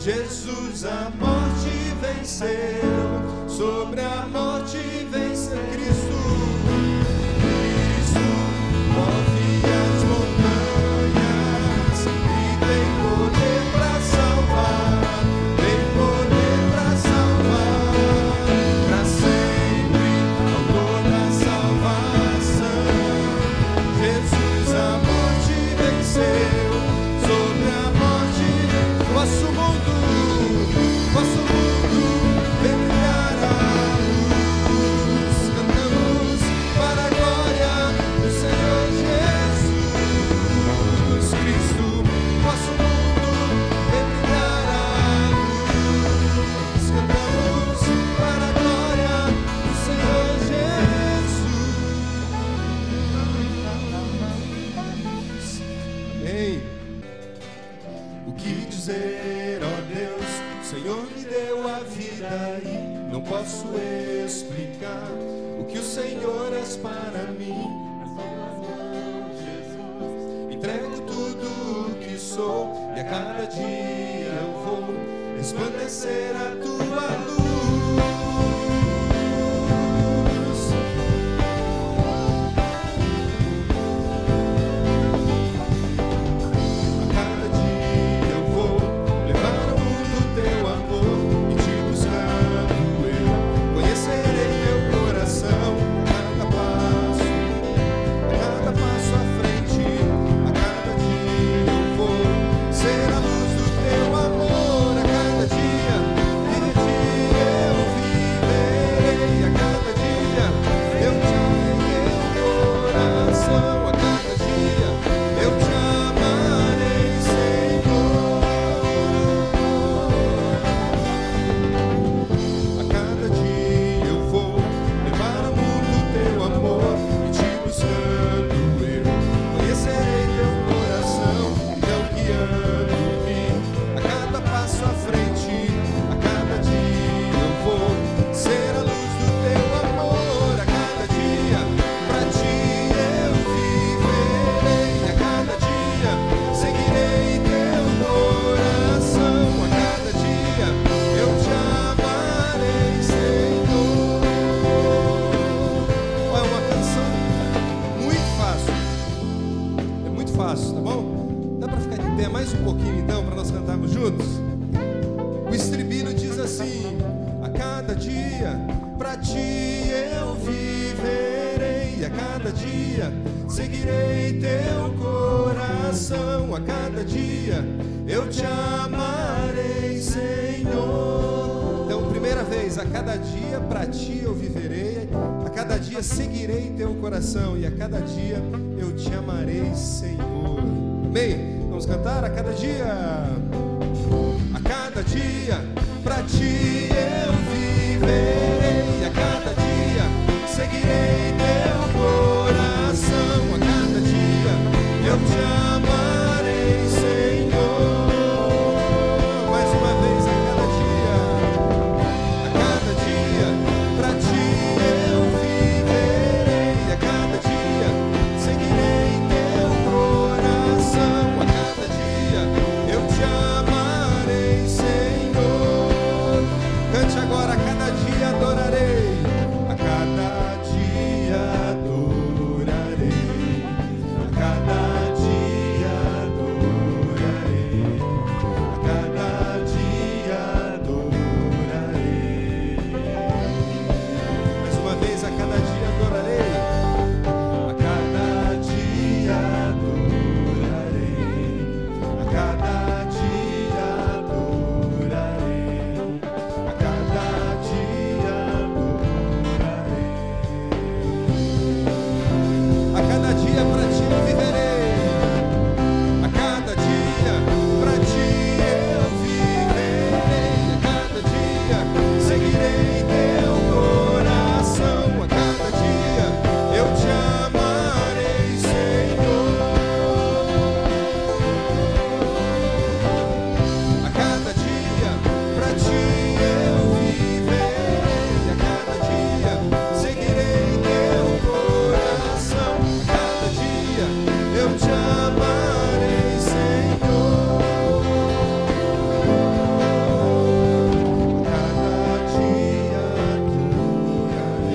Jesus a morte venceu, sobre a morte venceu Cristo. Cristo move as montanhas e tem poder para salvar, tem poder para salvar, para sempre, autor da salvação. Jesus a morte venceu, sobre a morte vosso mundo vem brilhar a luz. Cantamos para a glória do Senhor Jesus Cristo. Vosso mundo vem brilhar a luz. Cantamos para a glória do Senhor Jesus. Amém. O que dizer, ó Deus? O Senhor me deu a vida e não posso explicar o que o Senhor és para mim. Entrego tudo o que sou e a cada dia eu vou resplandecer a tua luz. A cada dia eu vou levar ao mundo teu amor e te buscando eu conhecerei teu coração. A cada passo à frente, a cada dia eu vou ser a luz do teu amor. A cada dia fácil, tá bom? Dá para ficar de pé mais um pouquinho então, para nós cantarmos juntos? O estribilho diz assim: a cada dia pra ti eu viverei, a cada dia seguirei teu coração, a cada dia eu te amarei, Senhor. Então, primeira vez, a cada dia pra ti eu viverei, a cada dia seguirei teu coração, e a cada dia eu te amarei, Senhor. Amém? Vamos cantar? A cada dia. A cada dia pra ti eu viverei, a cada dia seguirei teu coração, a cada dia eu te amarei, Senhor. Mais uma vez, a cada dia pra ti eu viverei, a cada dia seguirei teu coração, a cada dia eu te amarei, Senhor. Cante agora: a cada dia adorarei, a cada dia adorarei, a cada dia adorarei, a cada dia adorarei. Mais uma vez, a cada dia adorarei, a cada dia adorarei, a cada dia adorarei, a cada dia adorarei. A cada dia pra ti eu viverei, a cada dia pra ti eu viverei, a cada dia seguirei teu coração, a cada dia eu te amarei, Senhor. A cada dia pra ti eu viverei, a cada dia seguirei teu coração, a cada dia eu te amarei, Senhor. A cada dia adorarei.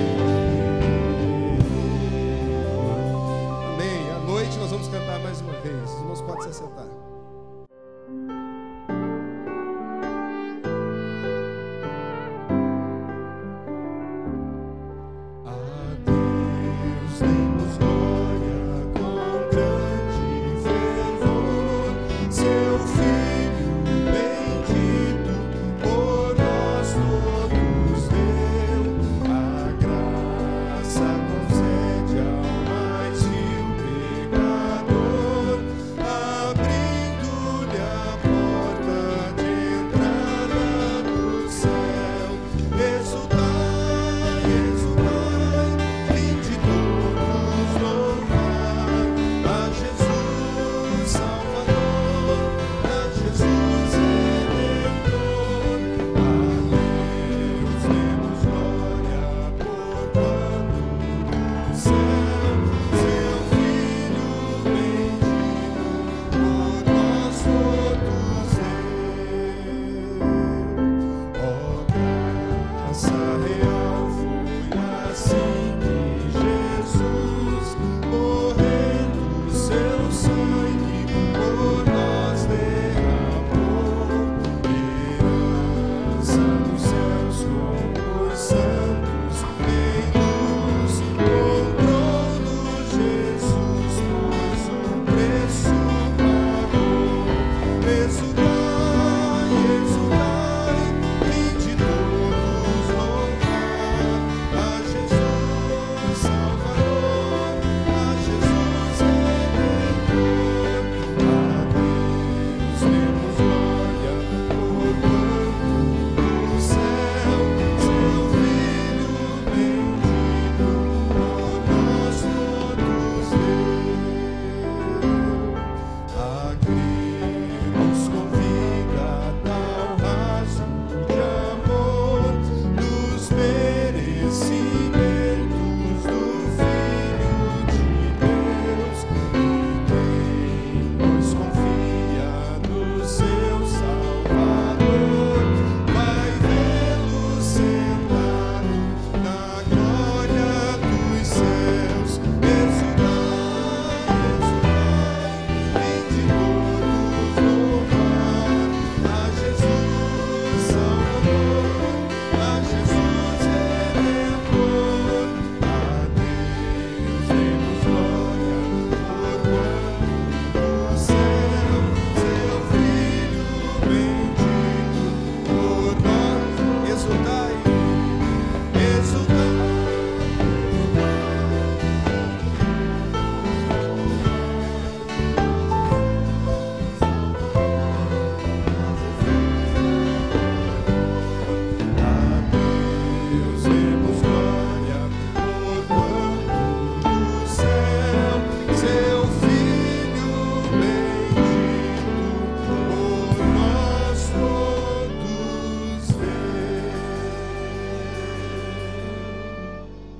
Amém. À noite nós vamos cantar mais uma vez. Os irmãos podem se assentar. A Deus demos glória com grande fervor, seu Filho bendito por nós todos deu, a graça concede ao mais vil pecador, abriu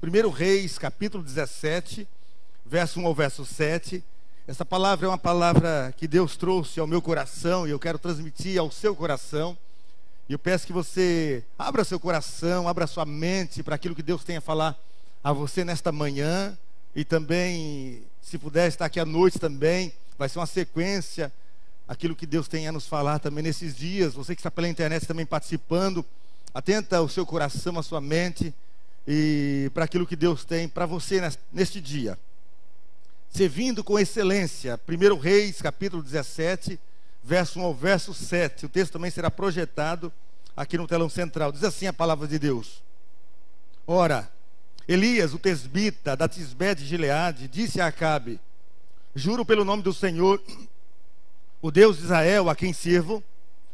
1 Reis, capítulo 17, verso 1 ao verso 7. Essa palavra é uma palavra que Deus trouxe ao meu coração e eu quero transmitir ao seu coração. E eu peço que você abra seu coração, abra sua mente para aquilo que Deus tem a falar a você nesta manhã. E também, se puder estar aqui à noite também, vai ser uma sequência, aquilo que Deus tem a nos falar também nesses dias. Você que está pela internet também participando, atenta o seu coração, a sua mente, e para aquilo que Deus tem para você neste dia. Servindo com excelência, 1 Reis, capítulo 17, verso 1 ao verso 7. O texto também será projetado aqui no telão central. Diz assim a palavra de Deus: Ora, Elias, o tesbita da Tisbé de Gileade, disse a Acabe: Juro pelo nome do Senhor, o Deus de Israel, a quem sirvo,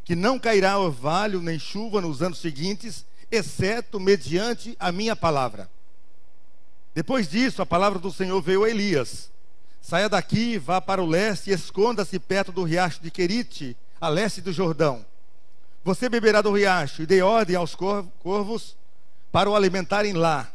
que não cairá orvalho nem chuva nos anos seguintes, exceto mediante a minha palavra. Depois disso, a palavra do Senhor veio a Elias: Saia daqui, vá para o leste e esconda-se perto do riacho de Querite, a leste do Jordão. Você beberá do riacho, e dê ordem aos corvos para o alimentarem lá.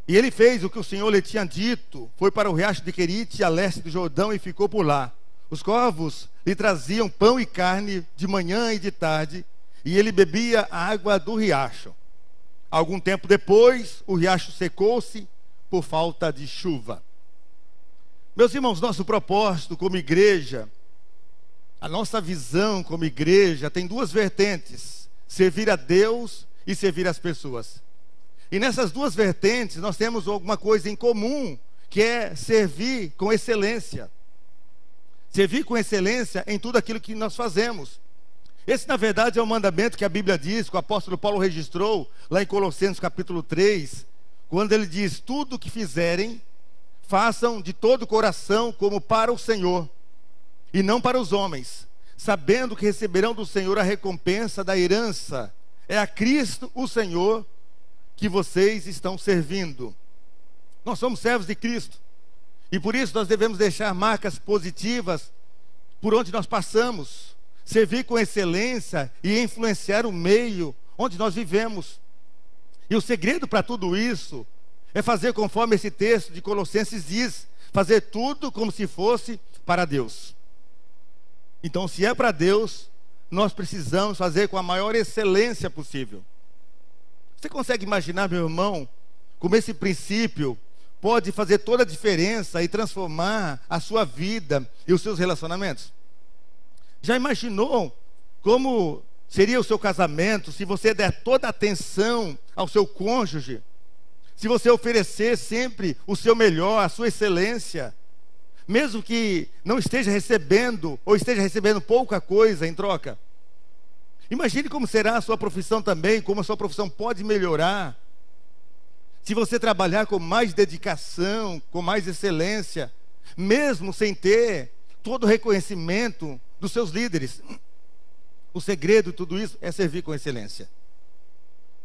E ele fez o que o Senhor lhe tinha dito, foi para o riacho de Querite, a leste do Jordão, e ficou por lá. Os corvos lhe traziam pão e carne de manhã e de tarde, e ele bebia a água do riacho. Algum tempo depois, o riacho secou-se por falta de chuva. Meus irmãos, nosso propósito como igreja, a nossa visão como igreja tem duas vertentes: servir a Deus e servir as pessoas. E nessas duas vertentes nós temos alguma coisa em comum, que é servir com excelência. Servir com excelência em tudo aquilo que nós fazemos. Esse, na verdade, é o mandamento que a Bíblia diz, que o apóstolo Paulo registrou lá em Colossenses capítulo 3, quando ele diz: tudo o que fizerem, façam de todo o coração como para o Senhor, e não para os homens, sabendo que receberão do Senhor a recompensa da herança. É a Cristo, o Senhor, que vocês estão servindo. Nós somos servos de Cristo, e por isso nós devemos deixar marcas positivas por onde nós passamos, servir com excelência e influenciar o meio onde nós vivemos. E o segredo para tudo isso é fazer conforme esse texto de Colossenses diz: fazer tudo como se fosse para Deus. Então, se é para Deus, nós precisamos fazer com a maior excelência possível. Você consegue imaginar, meu irmão, como esse princípio pode fazer toda a diferença e transformar a sua vida e os seus relacionamentos? Já imaginou como seria o seu casamento se você der toda a atenção ao seu cônjuge? Se você oferecer sempre o seu melhor, a sua excelência, mesmo que não esteja recebendo ou esteja recebendo pouca coisa em troca? Imagine como será a sua profissão também, como a sua profissão pode melhorar se você trabalhar com mais dedicação, com mais excelência, mesmo sem ter todo o reconhecimento dos seus líderes. O segredo de tudo isso é servir com excelência.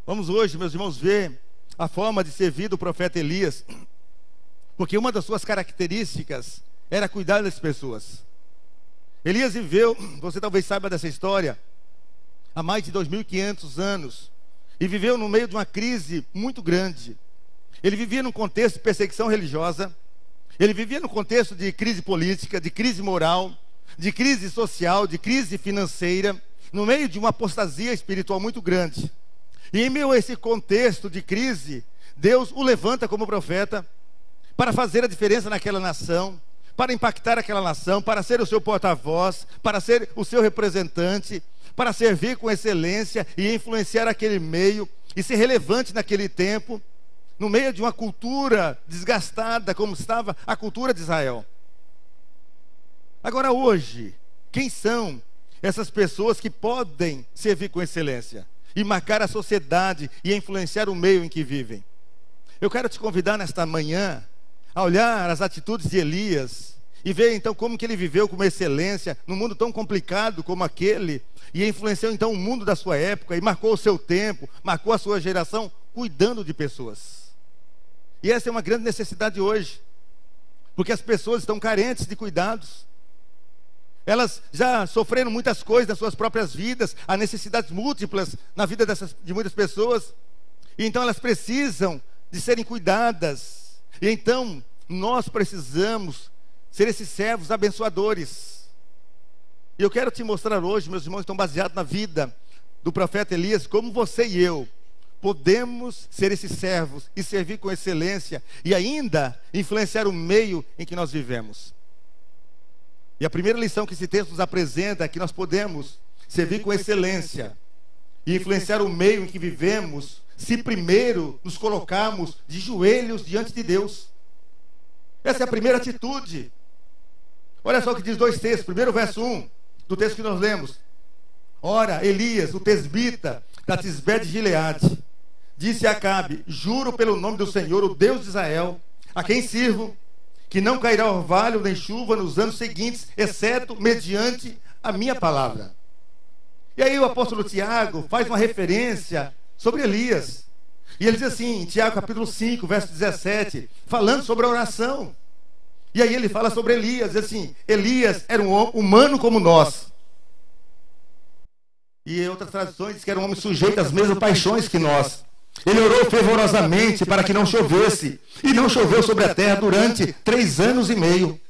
Vamos hoje, meus irmãos, ver a forma de servir do profeta Elias, porque uma das suas características era cuidar das pessoas. Elias viveu, você talvez saiba dessa história, há mais de 2.500 anos, e viveu no meio de uma crise muito grande. Ele vivia num contexto de perseguição religiosa, ele vivia num contexto de crise política, de crise moral, de crise social, de crise financeira, no meio de uma apostasia espiritual muito grande. E em meio a esse contexto de crise, Deus o levanta como profeta para fazer a diferença naquela nação, para impactar aquela nação, para ser o seu porta-voz, para ser o seu representante, para servir com excelência e influenciar aquele meio e ser relevante naquele tempo, no meio de uma cultura desgastada como estava a cultura de Israel. Agora hoje, quem são essas pessoas que podem servir com excelência e marcar a sociedade e influenciar o meio em que vivem? Eu quero te convidar nesta manhã a olhar as atitudes de Elias e ver então como que ele viveu com uma excelência num mundo tão complicado como aquele, e influenciou então o mundo da sua época e marcou o seu tempo, marcou a sua geração, cuidando de pessoas. E essa é uma grande necessidade hoje, porque as pessoas estão carentes de cuidados. Elas já sofreram muitas coisas nas suas próprias vidas, há necessidades múltiplas na vida de muitas pessoas, e então elas precisam de serem cuidadas. E então, nós precisamos ser esses servos abençoadores. E eu quero te mostrar hoje, meus irmãos, estão baseados na vida do profeta Elias, como você e eu podemos ser esses servos e servir com excelência e ainda influenciar o meio em que nós vivemos. E a primeira lição que esse texto nos apresenta é que nós podemos servir com excelência e influenciar o meio em que vivemos, se primeiro nos colocarmos de joelhos diante de Deus. Essa é a primeira atitude. Olha só o que diz dois textos. Primeiro, verso 1 do texto que nós lemos. Ora, Elias, o tesbita da Tisbé de Gileade, disse a Acabe: juro pelo nome do Senhor, o Deus de Israel, a quem sirvo, que não cairá orvalho nem chuva nos anos seguintes, exceto mediante a minha palavra. E aí o apóstolo Tiago faz uma referência sobre Elias. E ele diz assim, em Tiago capítulo 5, verso 17, falando sobre a oração. E aí ele fala sobre Elias, diz assim: Elias era um homem humano como nós. E em outras traduções diz que era um homem sujeito às mesmas paixões que nós. Ele orou fervorosamente para que não chovesse, e não choveu sobre a terra durante 3 anos e meio.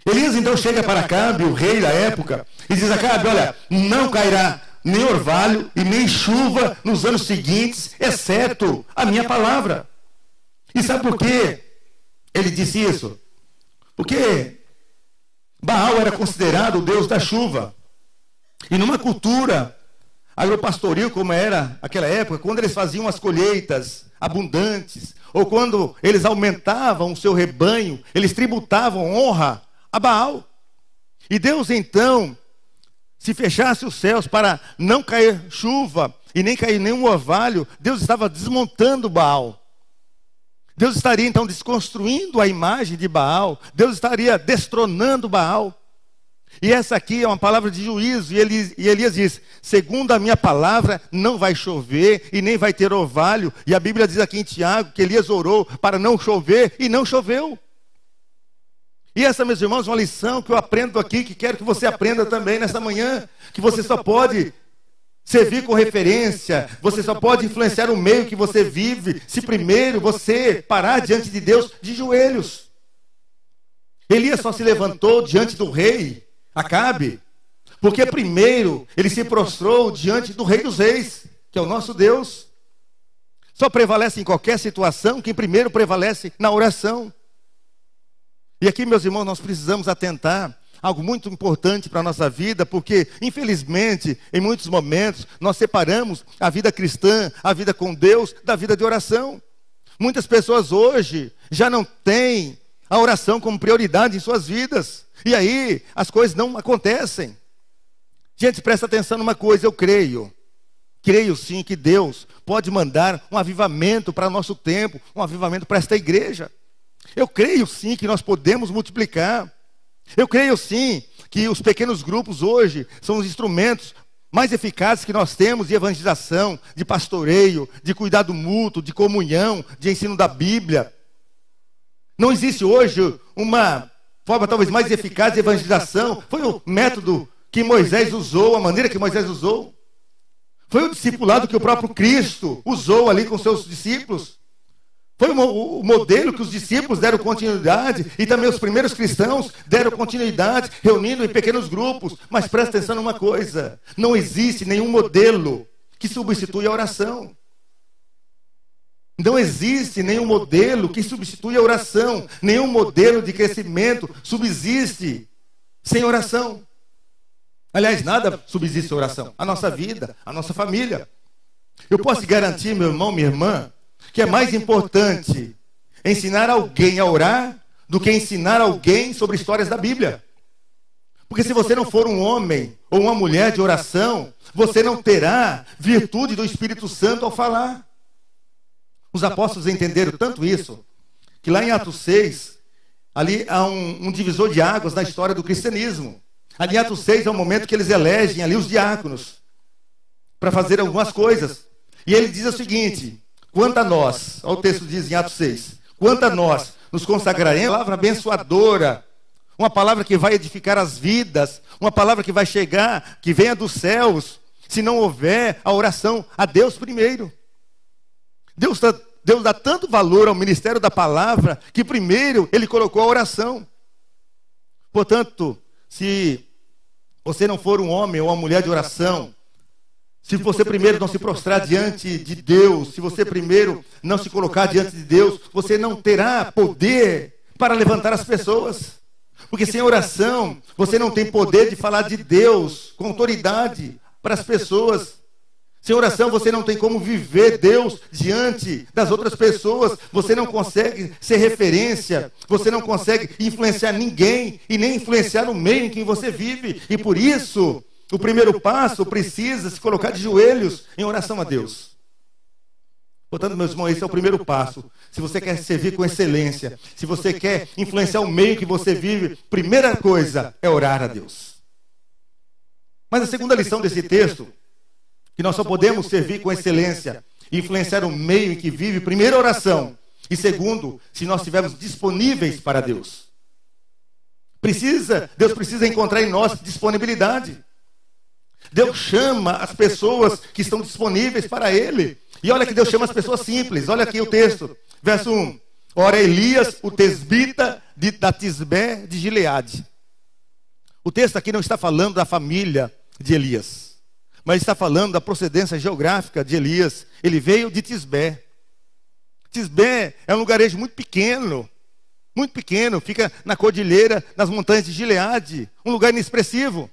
Elias então chega para Acabe, o rei da época, e diz a Acabe: olha, não cairá nem orvalho e nem chuva nos anos seguintes, exceto a minha palavra. E sabe por quê ele disse isso? Porque Baal era considerado o deus da chuva. E numa cultura agropastoril, como era aquela época, quando eles faziam as colheitas abundantes, ou quando eles aumentavam o seu rebanho, eles tributavam honra a Baal. E Deus então, se fechasse os céus para não cair chuva e nem cair nenhum orvalho, Deus estava desmontando Baal. Deus estaria então desconstruindo a imagem de Baal. Deus estaria destronando Baal. E essa aqui é uma palavra de juízo. E Elias diz: segundo a minha palavra, não vai chover e nem vai ter orvalho. E a Bíblia diz aqui em Tiago que Elias orou para não chover e não choveu. E essa, meus irmãos, é uma lição que eu aprendo aqui, que quero que você aprenda também nessa manhã, que você só pode servir com referência, você só pode influenciar o meio que você vive, se primeiro você parar diante de Deus de joelhos. Elias só se levantou diante do rei Acabe, porque primeiro ele se prostrou diante do Rei dos Reis, que é o nosso Deus. Só prevalece em qualquer situação quem primeiro prevalece na oração. E aqui, meus irmãos, nós precisamos atentar algo muito importante para a nossa vida, porque, infelizmente, em muitos momentos, nós separamos a vida cristã, a vida com Deus, da vida de oração. Muitas pessoas hoje já não têm a oração como prioridade em suas vidas. E aí, as coisas não acontecem. Gente, presta atenção numa coisa, eu creio sim que Deus pode mandar um avivamento para o nosso tempo, um avivamento para esta igreja. Eu creio sim que nós podemos multiplicar. Eu creio sim que os pequenos grupos hoje são os instrumentos mais eficazes que nós temos de evangelização, de pastoreio, de cuidado mútuo, de comunhão, de ensino da Bíblia. Não existe hoje uma forma talvez mais eficaz de evangelização. Foi o método que Moisés usou, a maneira que Moisés usou. Foi o discipulado que o próprio Cristo usou ali com seus discípulos. Foi o modelo que os discípulos deram continuidade, e também os primeiros cristãos deram continuidade, reunindo em pequenos grupos. Mas presta atenção numa coisa: não existe nenhum modelo que substitui a oração. Não existe nenhum modelo que substitui a oração. Nenhum modelo de crescimento subsiste sem oração. Aliás, nada subsiste sem oração. A nossa vida, a nossa família. Eu posso te garantir, meu irmão, minha irmã, que é mais importante ensinar alguém a orar do que ensinar alguém sobre histórias da Bíblia. Porque se você não for um homem ou uma mulher de oração, você não terá virtude do Espírito Santo ao falar. Os apóstolos entenderam tanto isso, que lá em Atos 6, ali há um divisor de águas na história do cristianismo. Ali em Atos 6 é o momento que eles elegem ali os diáconos para fazer algumas coisas. E ele diz o seguinte: quanto a nós, olha o texto diz em Atos 6, quanto a nós nos consagraremos, uma palavra abençoadora, uma palavra que vai edificar as vidas, uma palavra que vai chegar, que venha dos céus, se não houver a oração a Deus primeiro. Deus está Deus dá tanto valor ao ministério da palavra, que primeiro Ele colocou a oração. Portanto, se você não for um homem ou uma mulher de oração, se você primeiro não se prostrar diante de Deus, se você primeiro não se colocar diante de Deus, você não terá poder para levantar as pessoas. Porque sem oração, você não tem poder de falar de Deus com autoridade para as pessoas. Sem oração, você não tem como viver Deus diante das outras pessoas. Você não consegue ser referência. Você não consegue influenciar ninguém e nem influenciar no meio em que você vive. E por isso, o primeiro passo precisa se colocar de joelhos em oração a Deus. Portanto, meus irmãos, esse é o primeiro passo. Se você quer servir com excelência, se você quer influenciar o meio que você vive, primeira coisa é orar a Deus. Mas a segunda lição desse texto, que nós só podemos servir com excelência e influenciar o meio em que vive, primeiro, oração. E segundo, se nós estivermos disponíveis para Deus. Deus precisa encontrar em nós disponibilidade. Deus chama as pessoas que estão disponíveis para Ele. E olha que Deus chama as pessoas simples. Olha aqui o texto, verso 1. Ora, Elias, o tesbita da Tisbé de Gileade. O texto aqui não está falando da família de Elias, mas está falando da procedência geográfica de Elias. Ele veio de Tisbé. Tisbé é um lugarejo muito pequeno, fica na cordilheira, nas montanhas de Gileade, um lugar inexpressivo.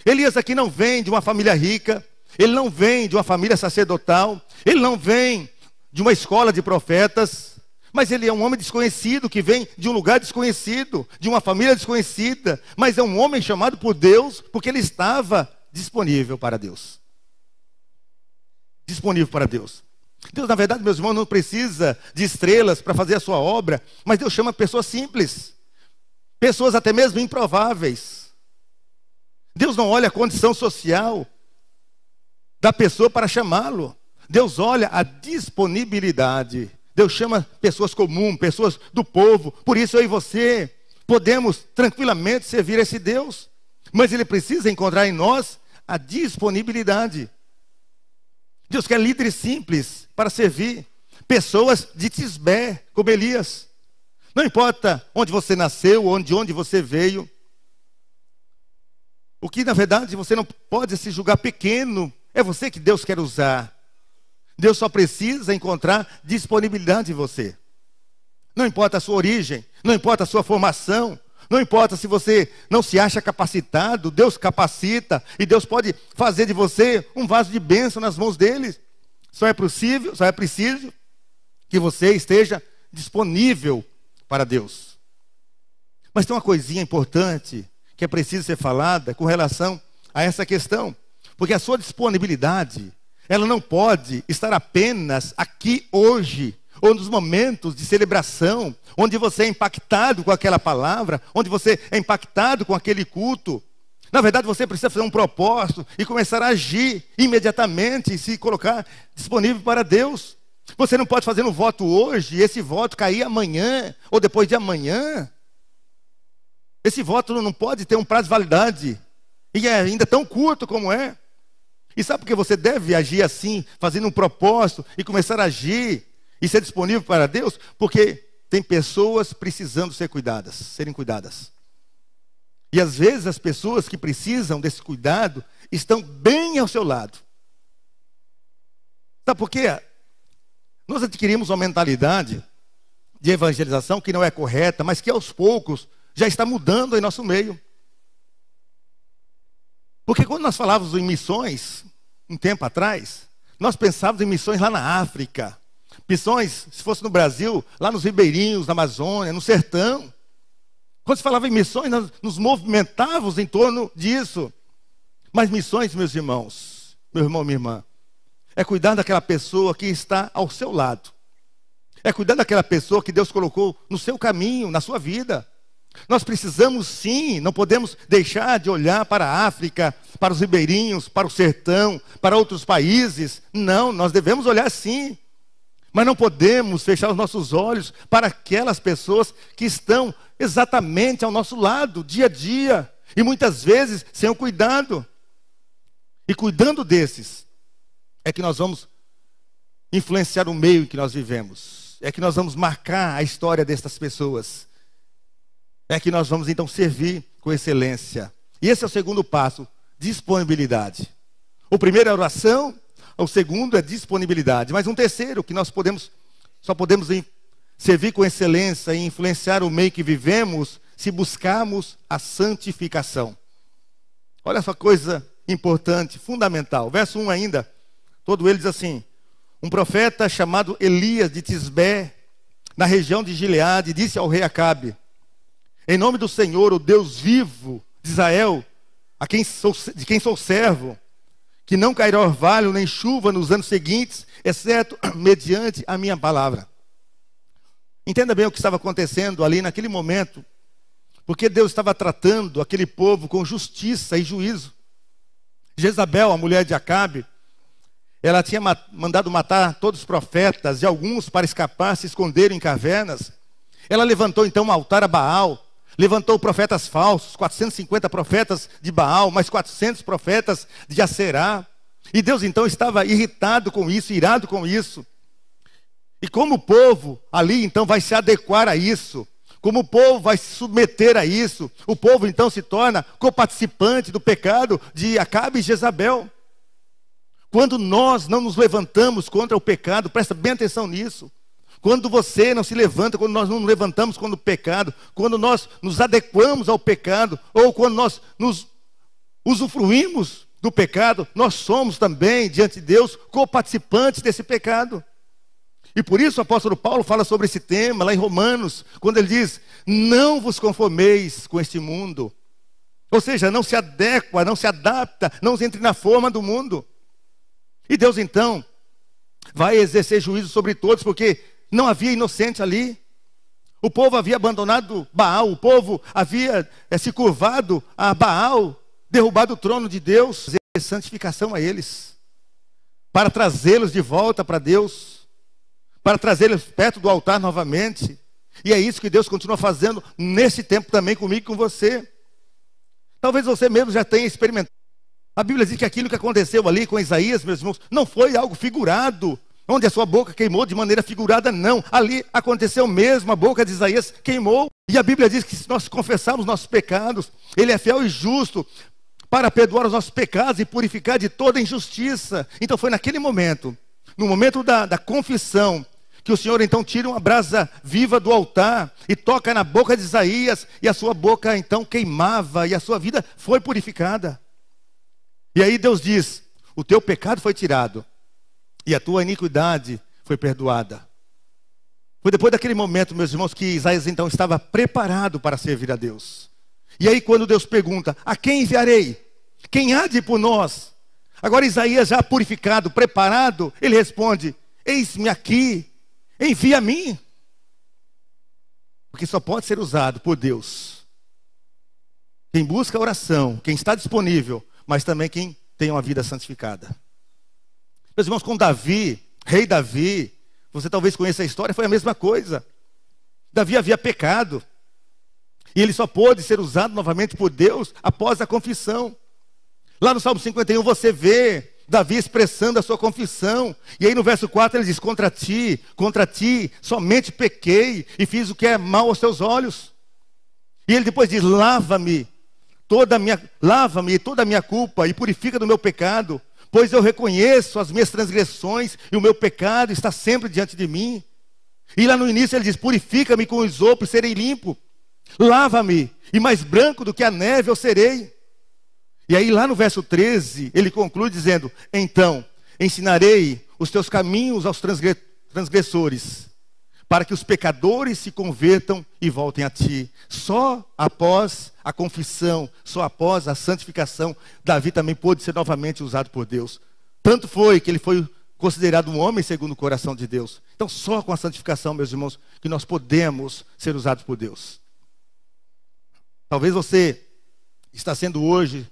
Elias aqui não vem de uma família rica, ele não vem de uma família sacerdotal, ele não vem de uma escola de profetas, mas ele é um homem desconhecido, que vem de um lugar desconhecido, de uma família desconhecida, mas é um homem chamado por Deus, porque ele estava disponível para Deus. Disponível para Deus. Deus, na verdade, meus irmãos, não precisa de estrelas para fazer a sua obra, mas Deus chama pessoas simples, pessoas até mesmo improváveis. Deus não olha a condição social da pessoa para chamá-lo. Deus olha a disponibilidade. Deus chama pessoas comuns, pessoas do povo. Por isso eu e você podemos tranquilamente servir a esse Deus. Mas Ele precisa encontrar em nós a disponibilidade. Deus quer líderes simples para servir. Pessoas de Tisbé, como Elias. Não importa onde você nasceu, onde você veio. O que, na verdade, você não pode se julgar pequeno, é você que Deus quer usar. Deus só precisa encontrar disponibilidade em você. Não importa a sua origem, não importa a sua formação, não importa se você não se acha capacitado, Deus capacita e Deus pode fazer de você um vaso de bênção nas mãos dele. Só é preciso que você esteja disponível para Deus. Mas tem uma coisinha importante que é preciso ser falada com relação a essa questão. Porque a sua disponibilidade, ela não pode estar apenas aqui hoje, ou nos momentos de celebração, onde você é impactado com aquela palavra, onde você é impactado com aquele culto. Na verdade, você precisa fazer um propósito e começar a agir imediatamente e se colocar disponível para Deus. Você não pode fazer um voto hoje e esse voto cair amanhã ou depois de amanhã. Esse voto não pode ter um prazo de validade, e é ainda tão curto como é. E sabe por que você deve agir assim, fazendo um propósito e começar a agir e ser disponível para Deus? Porque tem pessoas precisando serem cuidadas. E às vezes as pessoas que precisam desse cuidado estão bem ao seu lado. Sabe por quê? Nós adquirimos uma mentalidade de evangelização que não é correta, mas que aos poucos já está mudando em nosso meio. Porque quando nós falávamos em missões, um tempo atrás, nós pensávamos em missões lá na África. Missões, se fosse no Brasil, lá nos ribeirinhos, na Amazônia, no sertão. Quando se falava em missões, nós nos movimentávamos em torno disso. Mas missões, meus irmãos, meu irmão, minha irmã, é cuidar daquela pessoa que está ao seu lado. É cuidar daquela pessoa que Deus colocou no seu caminho, na sua vida. Nós precisamos sim, não podemos deixar de olhar para a África, para os ribeirinhos, para o sertão, para outros países. Não, nós devemos olhar sim. Mas não podemos fechar os nossos olhos para aquelas pessoas que estão exatamente ao nosso lado, dia a dia. E muitas vezes sem o cuidado. E cuidando desses, é que nós vamos influenciar o meio em que nós vivemos. É que nós vamos marcar a história dessas pessoas. É que nós vamos então servir com excelência. E esse é o segundo passo, disponibilidade. O primeiro é oração, o segundo é disponibilidade. Mas um terceiro que nós só podemos servir com excelência e influenciar o meio que vivemos se buscarmos a santificação. Olha só coisa importante, fundamental. Verso 1 ainda, todo ele diz assim: um profeta chamado Elias de Tisbé, na região de Gileade, disse ao rei Acabe: em nome do Senhor, o Deus vivo de Israel, de quem sou servo, que não cairá orvalho nem chuva nos anos seguintes, exceto mediante a minha palavra. Entenda bem o que estava acontecendo ali naquele momento, porque Deus estava tratando aquele povo com justiça e juízo. Jezabel, a mulher de Acabe, ela tinha mandado matar todos os profetas, e alguns, para escapar, se esconderam em cavernas. Ela levantou então um altar a Baal, levantou profetas falsos, 450 profetas de Baal, mais 400 profetas de Aserá. E Deus então estava irritado com isso, irado com isso. E como o povo ali então vai se adequar a isso, como o povo vai se submeter a isso, o povo então se torna coparticipante do pecado de Acabe e Jezabel. Quando nós não nos levantamos contra o pecado, presta bem atenção nisso. Quando você não se levanta, quando nós não nos levantamos contra o pecado, quando nós nos adequamos ao pecado, ou quando nós nos usufruímos do pecado, nós somos também, diante de Deus, coparticipantes desse pecado. E por isso o apóstolo Paulo fala sobre esse tema lá em Romanos, quando ele diz: não vos conformeis com este mundo. Ou seja, não se adequa, não se adapta, não entre na forma do mundo. E Deus então vai exercer juízo sobre todos, porque não havia inocente ali. O povo havia abandonado Baal, o povo havia se curvado a Baal, derrubado o trono de Deus, fazer santificação a eles, para trazê-los de volta para Deus, para trazê-los perto do altar novamente. E é isso que Deus continua fazendo nesse tempo também comigo e com você. Talvez você mesmo já tenha experimentado. A Bíblia diz que aquilo que aconteceu ali com Isaías, meus irmãos, não foi algo figurado, onde a sua boca queimou de maneira figurada, não. Ali aconteceu mesmo, a boca de Isaías queimou. E a Bíblia diz que se nós confessarmos nossos pecados, Ele é fiel e justo para perdoar os nossos pecados e purificar de toda injustiça. Então foi naquele momento, no momento da confissão, que o Senhor então tira uma brasa viva do altar e toca na boca de Isaías, e a sua boca então queimava e a sua vida foi purificada. E aí Deus diz: o teu pecado foi tirado e a tua iniquidade foi perdoada. Foi depois daquele momento, meus irmãos, que Isaías então estava preparado para servir a Deus. E aí quando Deus pergunta: a quem enviarei? Quem há de ir por nós? Agora Isaías já purificado, preparado, ele responde: eis-me aqui, envia a mim. Porque só pode ser usado por Deus quem busca a oração, quem está disponível, mas também quem tem uma vida santificada. Meus irmãos, com Davi, rei Davi, você talvez conheça a história, foi a mesma coisa. Davi havia pecado, e ele só pôde ser usado novamente por Deus após a confissão. Lá no Salmo 51 você vê Davi expressando a sua confissão. E aí no verso 4 ele diz: contra ti, somente pequei e fiz o que é mal aos teus olhos. E ele depois diz: lava-me toda a minha culpa e purifica do meu pecado, pois eu reconheço as minhas transgressões e o meu pecado está sempre diante de mim. E lá no início ele diz: purifica-me com o isopo e serei limpo. Lava-me e mais branco do que a neve eu serei. E aí lá no verso 13, ele conclui dizendo: então, ensinarei os teus caminhos aos transgressores, para que os pecadores se convertam e voltem a ti. Só após a confissão, só após a santificação, Davi também pôde ser novamente usado por Deus. Tanto foi que ele foi considerado um homem segundo o coração de Deus. Então só com a santificação, meus irmãos, que nós podemos ser usados por Deus. Talvez você está sendo hoje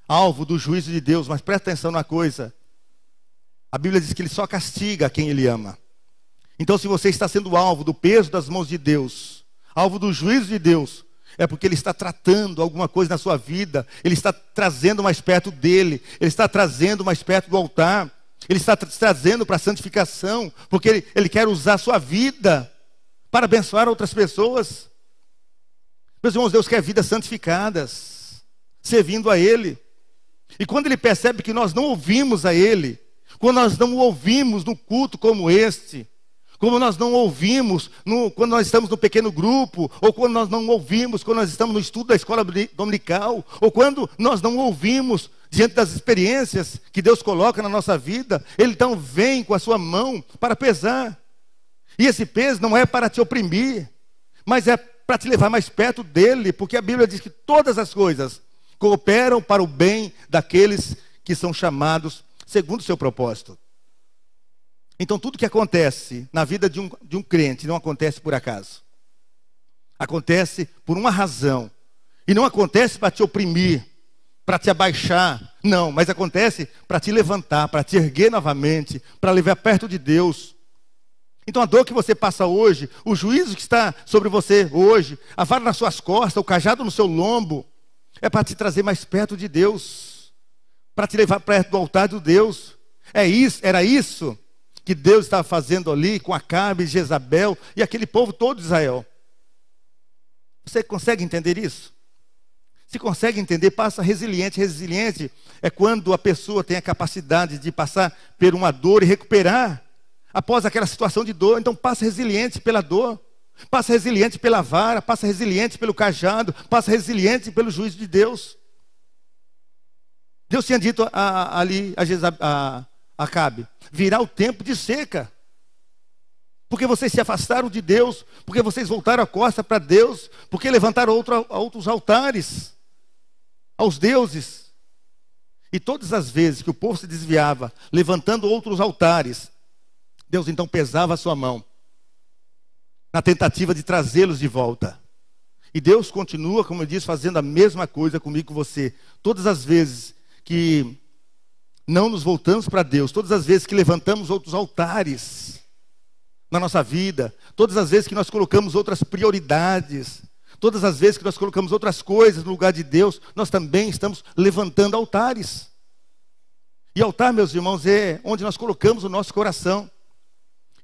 alvo do juízo de Deus, mas presta atenção numa coisa: a Bíblia diz que Ele só castiga a quem Ele ama. Então se você está sendo alvo do peso das mãos de Deus, alvo do juízo de Deus, é porque Ele está tratando alguma coisa na sua vida, Ele está trazendo mais perto dEle, Ele está trazendo mais perto do altar. Ele está trazendo para a santificação, porque ele quer usar a sua vida para abençoar outras pessoas. Meus irmãos, Deus quer vidas santificadas, servindo a Ele. E quando Ele percebe que nós não ouvimos a Ele, quando nós não o ouvimos num culto como este, como nós não ouvimos quando nós estamos no pequeno grupo, ou quando nós não ouvimos quando nós estamos no estudo da escola dominical, ou quando nós não ouvimos diante das experiências que Deus coloca na nossa vida, Ele então vem com a sua mão para pesar. E esse peso não é para te oprimir, mas é para te levar mais perto dEle, porque a Bíblia diz que todas as coisas cooperam para o bem daqueles que são chamados segundo o seu propósito. Então tudo que acontece na vida de um crente não acontece por acaso. Acontece por uma razão. E não acontece para te oprimir, para te abaixar. Não, mas acontece para te levantar, para te erguer novamente, para levar perto de Deus. Então a dor que você passa hoje, o juízo que está sobre você hoje, a vara nas suas costas, o cajado no seu lombo, é para te trazer mais perto de Deus, para te levar perto do altar de Deus. Era isso que Deus estava fazendo ali com Acabe, Jezabel e aquele povo todo de Israel. Você consegue entender isso? Se consegue entender, passa resiliente. Resiliente é quando a pessoa tem a capacidade de passar por uma dor e recuperar após aquela situação de dor. Então passa resiliente pela dor, passa resiliente pela vara, passa resiliente pelo cajado, passa resiliente pelo juízo de Deus. Deus tinha dito ali a Acabe: virá o tempo de seca, porque vocês se afastaram de Deus, porque vocês voltaram a costa para Deus, porque levantaram outros altares aos deuses. E todas as vezes que o povo se desviava, levantando outros altares, Deus então pesava a sua mão na tentativa de trazê-los de volta. E Deus continua, como eu disse, fazendo a mesma coisa comigo e com você. Todas as vezes que não nos voltamos para Deus, todas as vezes que levantamos outros altares na nossa vida, todas as vezes que nós colocamos outras prioridades, todas as vezes que nós colocamos outras coisas no lugar de Deus, nós também estamos levantando altares. E altar, meus irmãos, é onde nós colocamos o nosso coração.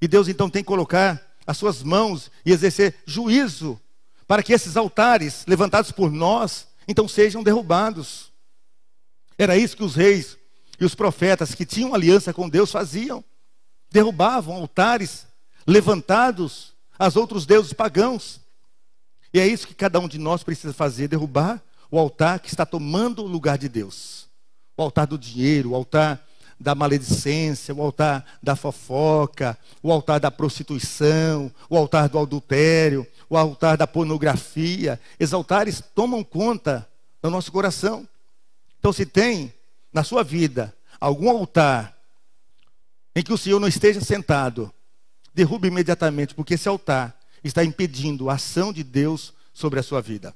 E Deus então tem que colocar as suas mãos e exercer juízo para que esses altares levantados por nós então sejam derrubados. Era isso que os reis e os profetas que tinham aliança com Deus faziam. Derrubavam altares levantados aos outros deuses pagãos. E é isso que cada um de nós precisa fazer: derrubar o altar que está tomando o lugar de Deus. O altar do dinheiro, o altar da maledicência, o altar da fofoca, o altar da prostituição, o altar do adultério, o altar da pornografia. Esses altares tomam conta do nosso coração. Então, se tem na sua vida algum altar em que o Senhor não esteja sentado, derrube imediatamente, porque esse altar está impedindo a ação de Deus sobre a sua vida.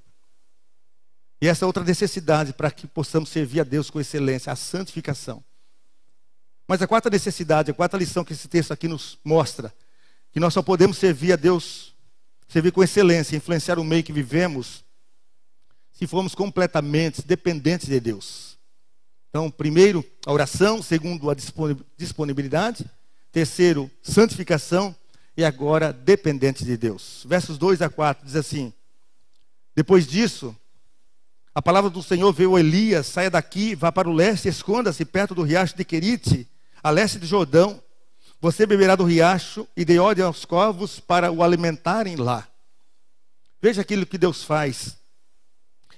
E essa é outra necessidade para que possamos servir a Deus com excelência, a santificação. Mas a quarta necessidade, a quarta lição que esse texto aqui nos mostra, que nós só podemos servir a Deus, servir com excelência, influenciar o meio que vivemos, se formos completamente dependentes de Deus. Então, primeiro, a oração. Segundo, a disponibilidade. Terceiro, santificação. E agora, dependente de Deus. Versos 2 a 4 diz assim: depois disso, a palavra do Senhor veio a Elias: saia daqui, vá para o leste, esconda-se perto do riacho de Querite, a leste do Jordão. Você beberá do riacho e dê ordem aos corvos para o alimentarem lá. Veja aquilo que Deus faz.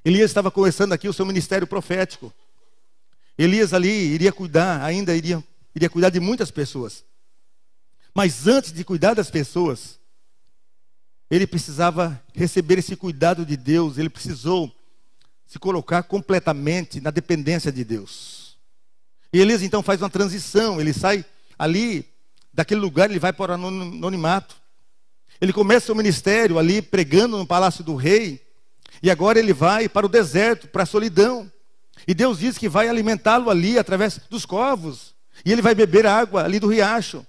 Elias estava começando aqui o seu ministério profético. Elias ali iria cuidar cuidar de muitas pessoas. Mas antes de cuidar das pessoas, ele precisava receber esse cuidado de Deus. Ele precisou se colocar completamente na dependência de Deus. E Elias então faz uma transição. Ele sai ali daquele lugar, ele vai para o anonimato. Ele começa o ministério ali pregando no palácio do rei. E agora ele vai para o deserto, para a solidão. E Deus diz que vai alimentá-lo ali através dos corvos. E ele vai beber água ali do riacho.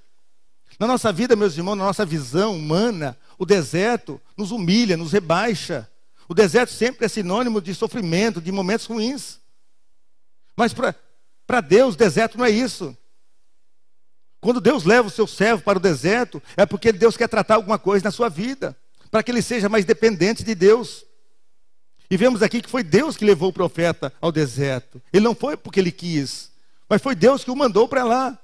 Na nossa vida, meus irmãos, na nossa visão humana, o deserto nos humilha, nos rebaixa. O deserto sempre é sinônimo de sofrimento, de momentos ruins. Mas para Deus, o deserto não é isso. Quando Deus leva o seu servo para o deserto, é porque Deus quer tratar alguma coisa na sua vida, para que ele seja mais dependente de Deus. E vemos aqui que foi Deus que levou o profeta ao deserto. Ele não foi porque ele quis, mas foi Deus que o mandou para lá.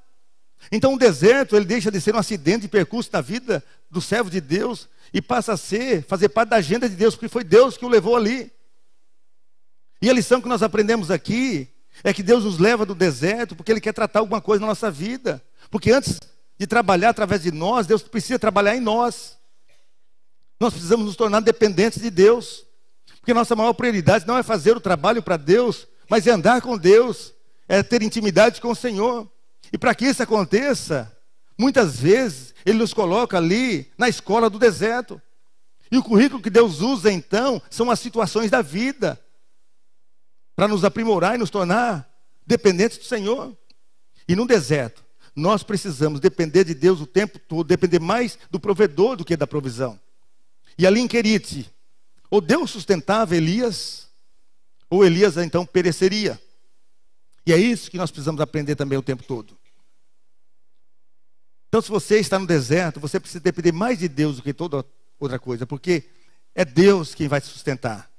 Então o deserto, ele deixa de ser um acidente de percurso na vida do servo de Deus e passa a fazer parte da agenda de Deus, porque foi Deus que o levou ali. E a lição que nós aprendemos aqui é que Deus nos leva do deserto porque ele quer tratar alguma coisa na nossa vida. Porque antes de trabalhar através de nós, Deus precisa trabalhar em nós. Nós precisamos nos tornar dependentes de Deus. Porque nossa maior prioridade não é fazer o trabalho para Deus, mas é andar com Deus, é ter intimidade com o Senhor. E para que isso aconteça, muitas vezes Ele nos coloca ali na escola do deserto. E o currículo que Deus usa então são as situações da vida, para nos aprimorar e nos tornar dependentes do Senhor. E no deserto, nós precisamos depender de Deus o tempo todo, depender mais do provedor do que da provisão. E ali em Querite, ou Deus sustentava Elias, ou Elias então pereceria. E é isso que nós precisamos aprender também o tempo todo. Então, se você está no deserto, você precisa depender mais de Deus do que toda outra coisa, porque é Deus quem vai te sustentar.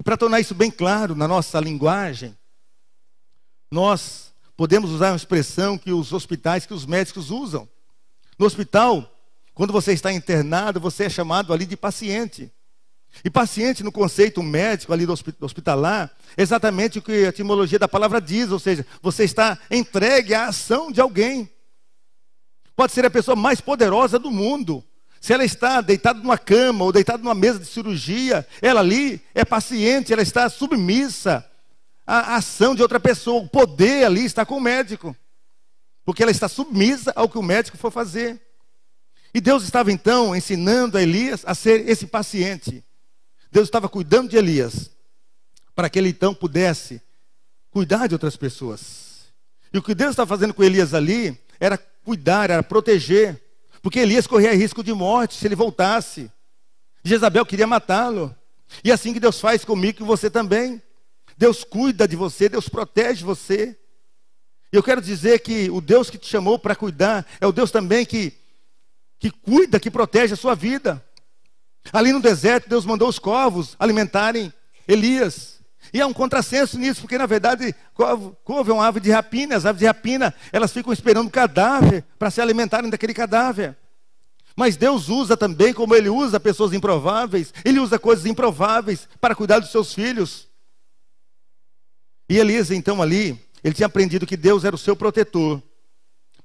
E para tornar isso bem claro na nossa linguagem, nós podemos usar uma expressão que os hospitais, que os médicos usam. No hospital, quando você está internado, você é chamado ali de paciente. E paciente, no conceito médico ali do hospitalar, é exatamente o que a etimologia da palavra diz, ou seja, você está entregue à ação de alguém. Pode ser a pessoa mais poderosa do mundo. Se ela está deitada numa cama ou deitada numa mesa de cirurgia, ela ali é paciente, ela está submissa à ação de outra pessoa. O poder ali está com o médico, porque ela está submissa ao que o médico for fazer. E Deus estava então ensinando a Elias a ser esse paciente. Deus estava cuidando de Elias, para que ele então pudesse cuidar de outras pessoas. E o que Deus estava fazendo com Elias ali, era cuidar, era proteger. Porque Elias corria risco de morte se ele voltasse. Jezabel queria matá-lo. E é assim que Deus faz comigo e com você também. Deus cuida de você, Deus protege você. Eu quero dizer que o Deus que te chamou para cuidar, é o Deus também que cuida, que protege a sua vida. Ali no deserto, Deus mandou os corvos alimentarem Elias. E há um contrassenso nisso, porque na verdade, corvo é uma ave de rapina. As aves de rapina, elas ficam esperando o cadáver para se alimentarem daquele cadáver. Mas Deus usa também, como Ele usa pessoas improváveis, Ele usa coisas improváveis para cuidar dos seus filhos. E Elias então ali, ele tinha aprendido que Deus era o seu protetor.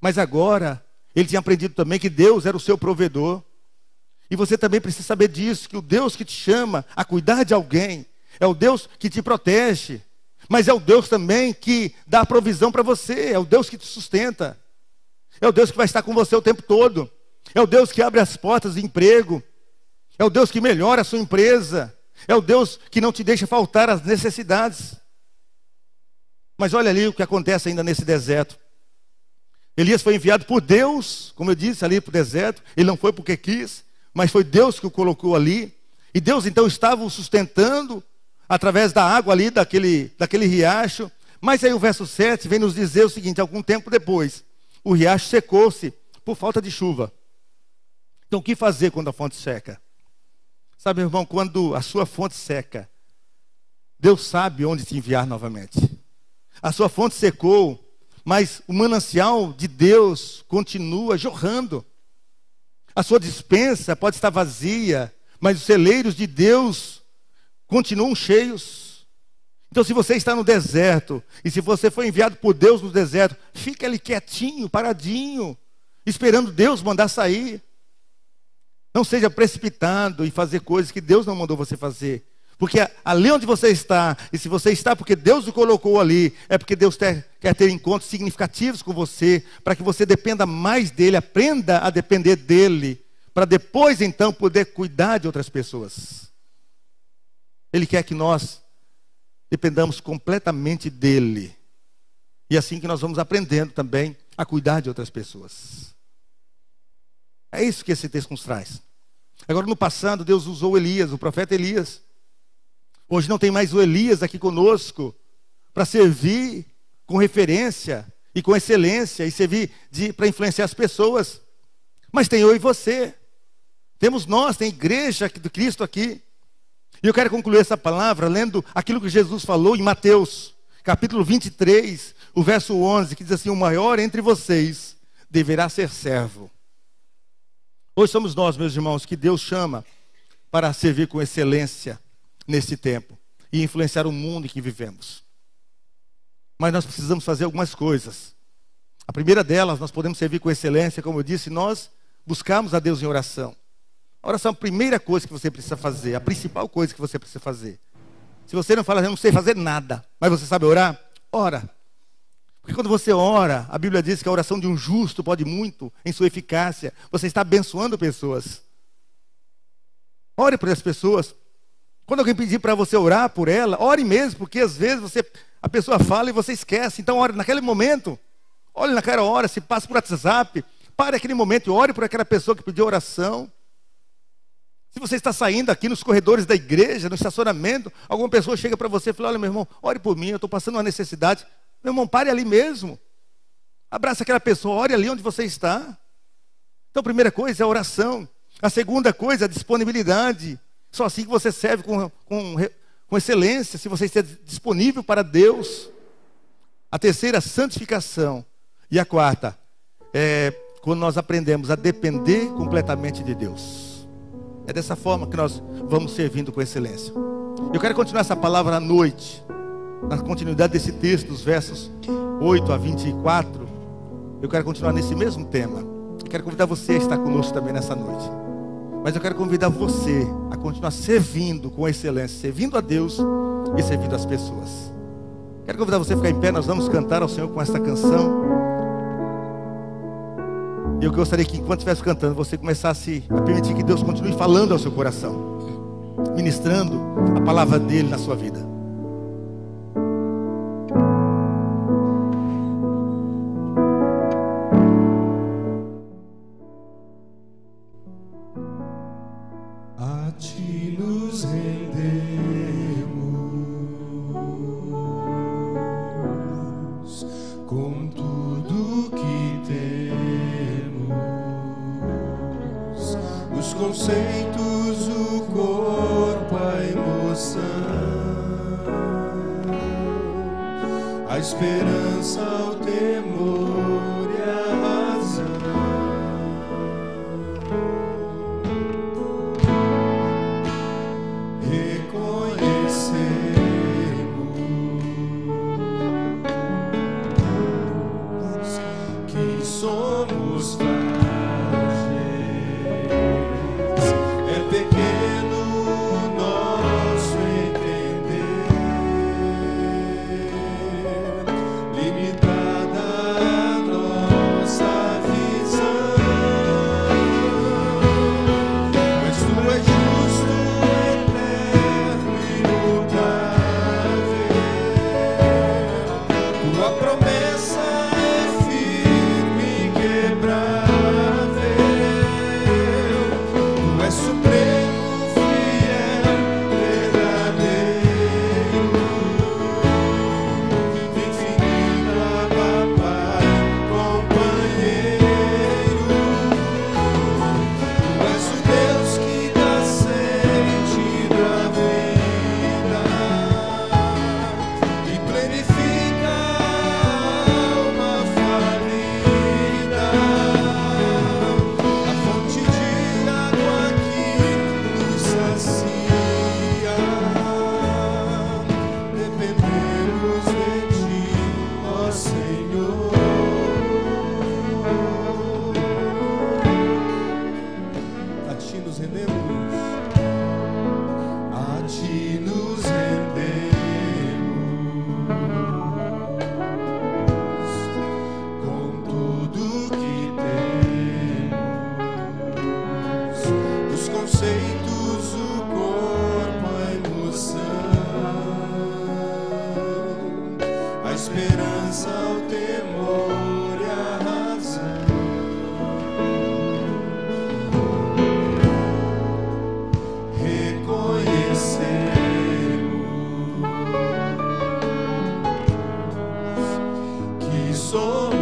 Mas agora, ele tinha aprendido também que Deus era o seu provedor. E você também precisa saber disso, que o Deus que te chama a cuidar de alguém, é o Deus que te protege, mas é o Deus também que dá a provisão para você, é o Deus que te sustenta, é o Deus que vai estar com você o tempo todo, é o Deus que abre as portas de emprego, é o Deus que melhora a sua empresa, é o Deus que não te deixa faltar as necessidades. Mas olha ali o que acontece ainda nesse deserto. Elias foi enviado por Deus, como eu disse, ali para o deserto. Ele não foi porque quis, mas foi Deus que o colocou ali. E Deus então estava o sustentando através da água ali, daquele riacho. Mas aí o verso 7 vem nos dizer o seguinte: algum tempo depois, o riacho secou-se por falta de chuva. Então o que fazer quando a fonte seca? Sabe, irmão, quando a sua fonte seca, Deus sabe onde te enviar novamente. A sua fonte secou, mas o manancial de Deus continua jorrando. A sua despensa pode estar vazia, mas os celeiros de Deus continuam cheios. Então, se você está no deserto, e se você foi enviado por Deus no deserto, fica ali quietinho, paradinho, esperando Deus mandar sair. Não seja precipitado em fazer coisas que Deus não mandou você fazer. Porque ali onde você está, e se você está porque Deus o colocou ali, é porque Deus quer ter encontros significativos com você, para que você dependa mais dEle, aprenda a depender dEle, para depois então poder cuidar de outras pessoas. Ele quer que nós dependamos completamente dEle. E é assim que nós vamos aprendendo também a cuidar de outras pessoas. É isso que esse texto nos traz. Agora, no passado, Deus usou Elias, o profeta Elias. Hoje não tem mais o Elias aqui conosco para servir com referência e com excelência e servir para influenciar as pessoas. Mas tem eu e você. Temos nós, tem a igreja do Cristo aqui. E eu quero concluir essa palavra lendo aquilo que Jesus falou em Mateus, capítulo 23, o verso 11, que diz assim: o maior entre vocês deverá ser servo. Hoje somos nós, meus irmãos, que Deus chama para servir com excelência nesse tempo e influenciar o mundo em que vivemos. Mas nós precisamos fazer algumas coisas. A primeira delas, nós podemos servir com excelência, como eu disse, nós buscamos a Deus em oração. A oração é a primeira coisa que você precisa fazer, a principal coisa que você precisa fazer. Se você não fala, eu não sei fazer nada, mas você sabe orar, ora. Porque quando você ora, a Bíblia diz que a oração de um justo pode muito em sua eficácia. Você está abençoando pessoas. Ore por as pessoas. Quando alguém pedir para você orar por ela, ore mesmo, porque às vezes a pessoa fala e você esquece. Então ore naquele momento. Olhe naquela hora, se passa por WhatsApp. Pare aquele momento e ore por aquela pessoa que pediu oração. Se você está saindo aqui nos corredores da igreja, no estacionamento, alguma pessoa chega para você e fala: olha, meu irmão, ore por mim, eu estou passando uma necessidade. Meu irmão, pare ali mesmo. Abraça aquela pessoa, ore ali onde você está. Então a primeira coisa é a oração. A segunda coisa é a disponibilidade. Só assim que você serve com excelência, se você estiver disponível para Deus. A terceira, a santificação. E a quarta, é quando nós aprendemos a depender completamente de Deus. É dessa forma que nós vamos servindo com excelência. Eu quero continuar essa palavra à noite, na continuidade desse texto, dos versos 8 a 24. Eu quero continuar nesse mesmo tema. Eu quero convidar você a estar conosco também nessa noite. Mas eu quero convidar você a continuar servindo com excelência, servindo a Deus e servindo as pessoas. Quero convidar você a ficar em pé, nós vamos cantar ao Senhor com esta canção. E eu gostaria que enquanto estivesse cantando, você começasse a permitir que Deus continue falando ao seu coração, ministrando a palavra dele na sua vida. A ti nos rendemos com tudo que temos, os conceitos, o corpo, a emoção, a esperança, o temor e a razão. Somos frágeis, é pequeno o nosso entender, limitada a nossa visão, mas tu és justo, eterno e imutável, tua promessa esperança, o temor e a razão. Reconhecemos que somos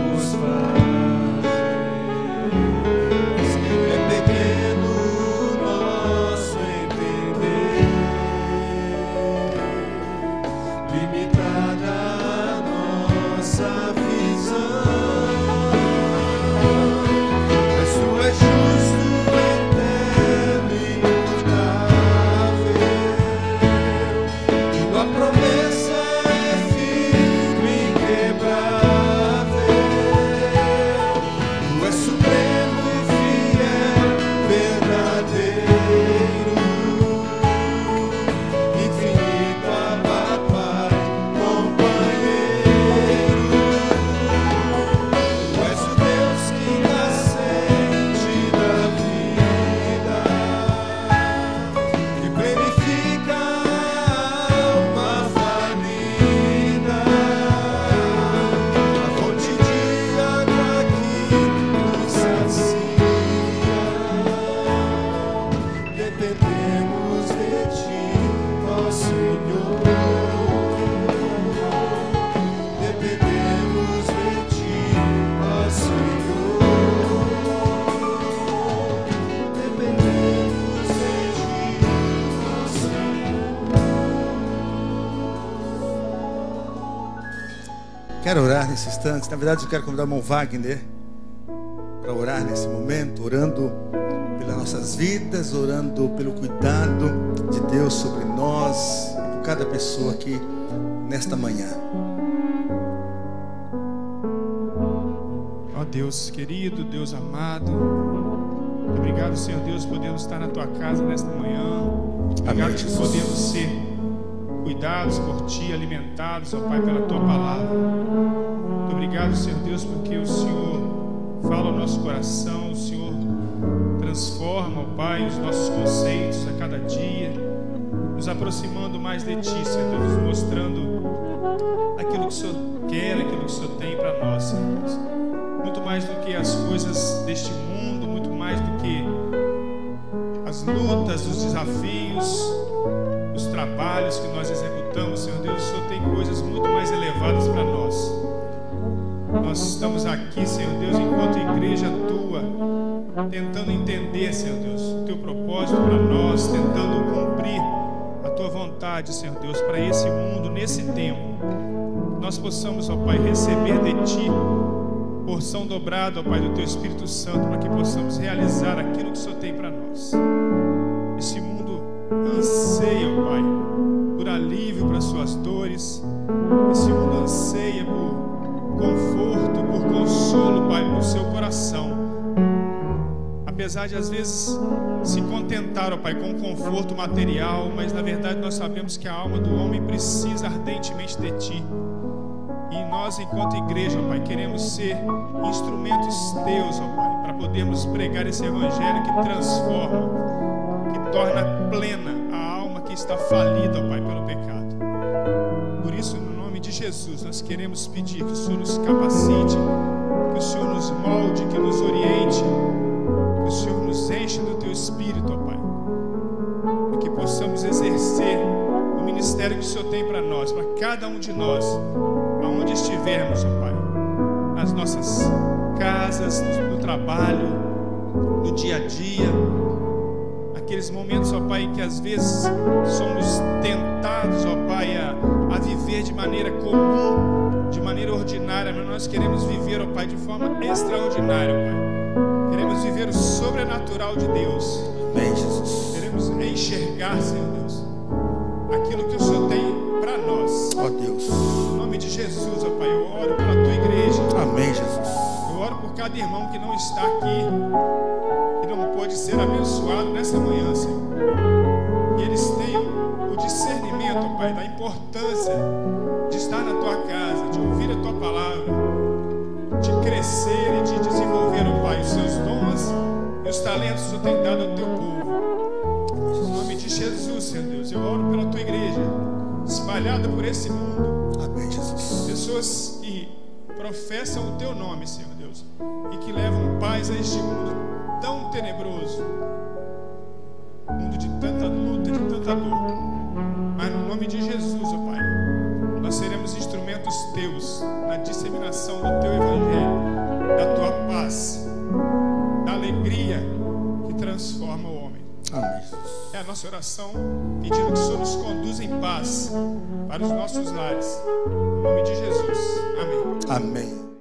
quero orar nesse instante. Na verdade, eu quero convidar o irmão Wagner para orar nesse momento, orando pelas nossas vidas, orando pelo cuidado de Deus sobre nós e por cada pessoa aqui nesta manhã. Ó Deus querido, Deus amado, obrigado, Senhor Deus, podemos estar na Tua casa nesta manhã. Obrigado que podemos ser cuidados por Ti, alimentados, ó Pai, pela Tua palavra. Muito obrigado, Senhor Deus, porque o Senhor fala ao nosso coração, o Senhor transforma, ó Pai, os nossos conceitos a cada dia, nos aproximando mais de Ti, Senhor Deus, nos mostrando aquilo que o Senhor quer, aquilo que o Senhor tem para nós, Senhor Deus. Muito mais do que as coisas deste mundo, muito mais do que as lutas, os desafios, os trabalhos que nós executamos, Senhor Deus, o Senhor tem coisas muito mais elevadas para nós. Nós estamos aqui, Senhor Deus, enquanto igreja Tua, tentando entender, Senhor Deus, o Teu propósito para nós, tentando cumprir a Tua vontade, Senhor Deus, para esse mundo, nesse tempo. Nós possamos, ó Pai, receber de Ti porção dobrada, ó Pai, do Teu Espírito Santo, para que possamos realizar aquilo que o Senhor tem para nós. Esse mundo anseia, ó Pai, por alívio para suas dores. Esse mundo anseia por conforto, por consolo, Pai, por seu coração. Apesar de às vezes se contentar, ó Pai, com o conforto material, mas na verdade nós sabemos que a alma do homem precisa ardentemente de Ti. E nós, enquanto igreja, ó Pai, queremos ser instrumentos Teus, ó Pai, para podermos pregar esse evangelho que transforma, que torna plena a alma que está falida, ó Pai, pelo pecado. Por isso, no nome de Jesus, nós queremos pedir que o Senhor nos capacite, que o Senhor nos molde, que nos oriente, que o Senhor nos enche do Teu Espírito, ó Pai, para que possamos exercer o ministério que o Senhor tem para nós, para cada um de nós, aonde estivermos, ó Pai, nas nossas casas, no trabalho, no dia a dia, aqueles momentos, ó Pai, em que às vezes somos tentados, ó Pai, a viver de maneira comum, de maneira ordinária, mas nós queremos viver, ó Pai, de forma extraordinária, ó Pai. Queremos viver o sobrenatural de Deus. Amém, Jesus. Queremos enxergar, Senhor Deus, aquilo que o Senhor tem para nós. Ó Deus. Em nome de Jesus, ó Pai, eu oro pela Tua igreja. Amém, Jesus. Eu oro por cada irmão que não está aqui, que não pode ser abençoado nessa manhã, Senhor. E eles tenham o discernimento, ó Pai, da importância de estar na Tua casa, de ouvir a Tua palavra, de crescer e de desenvolver, ó Pai, os seus dons e os talentos que o Senhor tem dado ao Teu povo. Em nome de Jesus, Senhor Deus, eu oro pela Tua igreja, espalhada por esse mundo. Amém, Jesus. Pessoas que professam o Teu nome, Senhor Deus, e que levam paz a este mundo tão tenebroso, mundo de tanta luta, de tanta dor. Mas no nome de Jesus, ó Pai, nós seremos instrumentos Teus na disseminação do Teu Evangelho, da Tua paz, da alegria que transforma o homem. Amém, Jesus. É a nossa oração, pedindo que o Senhor nos conduza em paz para os nossos lares. Em nome de Jesus. Amém. Amém.